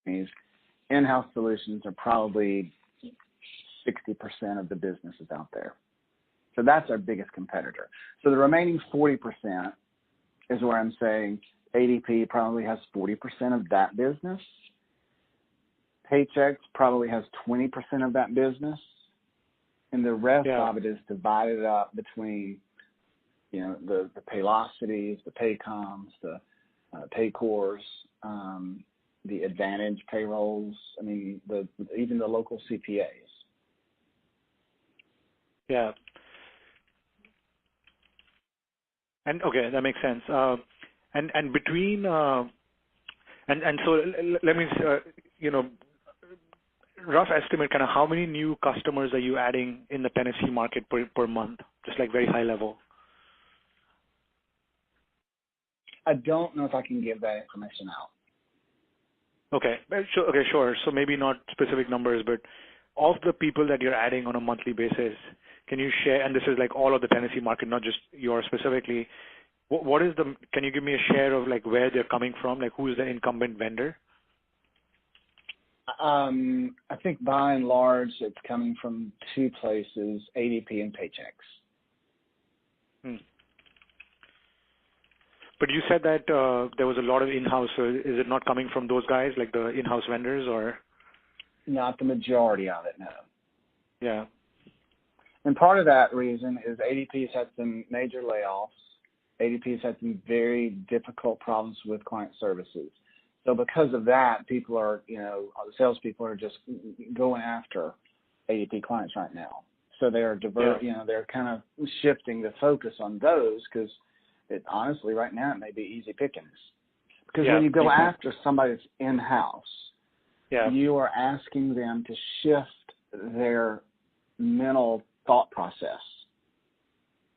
companies, in-house solutions are probably 60% of the businesses out there. So that's our biggest competitor. So the remaining 40% is where I'm saying ADP probably has 40% of that business. Paychex probably has 20% of that business. And the rest of it is divided up between, the Paylocities, the Paycoms, the Paycors, the Advantage payrolls. I mean, even the local CPAs. Yeah. And okay, that makes sense. And between and so let me rough estimate kind of how many new customers are you adding in the Tennessee market per month, just like very high level. I don't know if I can give that information out. Okay, sure. So maybe not specific numbers, but of the people that you're adding on a monthly basis, can you share, and this is like all of the Tennessee market, not just yours specifically, can you give me a share of like where they're coming from, like who is the incumbent vendor? I think by and large it's coming from two places, ADP and Paychex. But you said that there was a lot of in-house, so is it not coming from those guys, like the in-house vendors, or? Not the majority of it, no. Yeah. And part of that reason is ADP's had some major layoffs. ADP's had some very difficult problems with client services. So because of that, people are, the salespeople are just going after ADP clients right now. So they are they're kind of shifting the focus on those because honestly, right now it may be easy pickings. Because when you go after somebody that's in-house, you are asking them to shift their mental thought process.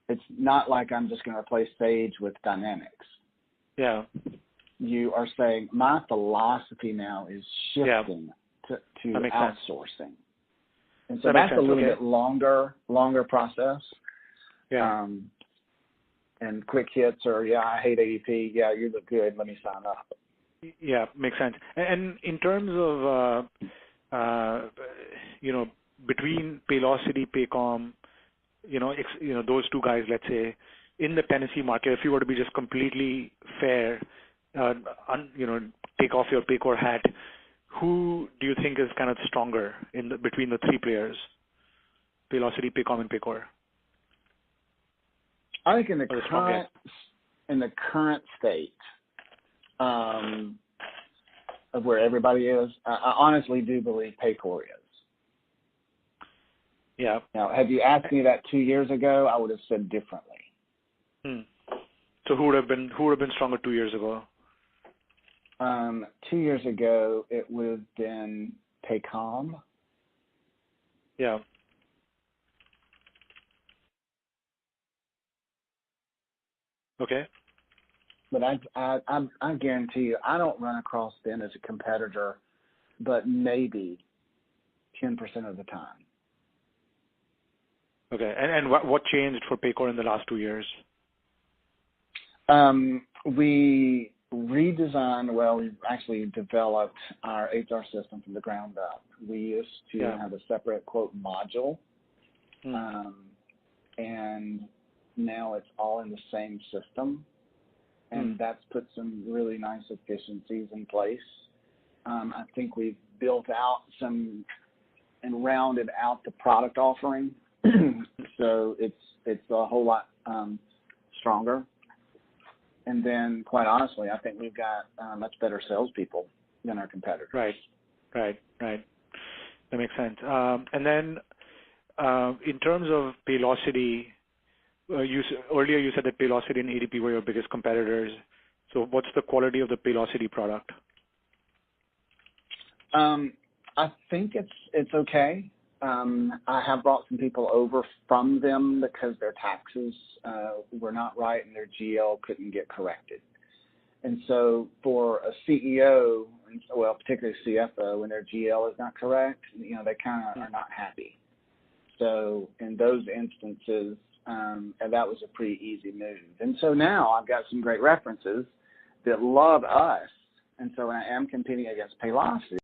It's not like I'm just going to replace Sage with Dynamics. Yeah. You are saying my philosophy now is shifting to outsourcing. Sense. And so that's a little bit longer process. Yeah. And quick hits are, I hate ADP. Yeah, you look good. Let me sign up. Yeah, makes sense. And in terms of, between Paylocity, Paycom, those two guys, let's say, in the Tennessee market, if you were to be just completely fair, take off your Paycor hat, who do you think is kind of stronger between the three players, Paylocity, Paycom, and Paycor? I think in the current state of where everybody is, I honestly do believe Paycor is. Yeah. Now, had you asked me that 2 years ago, I would have said differently. So who would have been stronger 2 years ago? 2 years ago, it would have been Paycom. Yeah. Okay. But I guarantee you, I don't run across them as a competitor, but maybe 10% of the time. Okay. And what changed for Paycor in the last 2 years? We redesigned, we've actually developed our HR system from the ground up. We used to have a separate, quote, module, and now it's all in the same system, and that's put some really nice efficiencies in place. I think we've built out some and rounded out the product offering, so it's a whole lot stronger. And then, quite honestly, I think we've got much better salespeople than our competitors. Right. That makes sense. And then, in terms of Paylocity, earlier you said that Paylocity and ADP were your biggest competitors. So, what's the quality of the Paylocity product? I think it's okay. I have brought some people over from them because their taxes were not right and their GL couldn't get corrected. And so for a CEO, well, particularly CFO, when their GL is not correct, they kind of are not happy. So in those instances, that was a pretty easy move. And so now I've got some great references that love us And so when I am competing against Paylocity,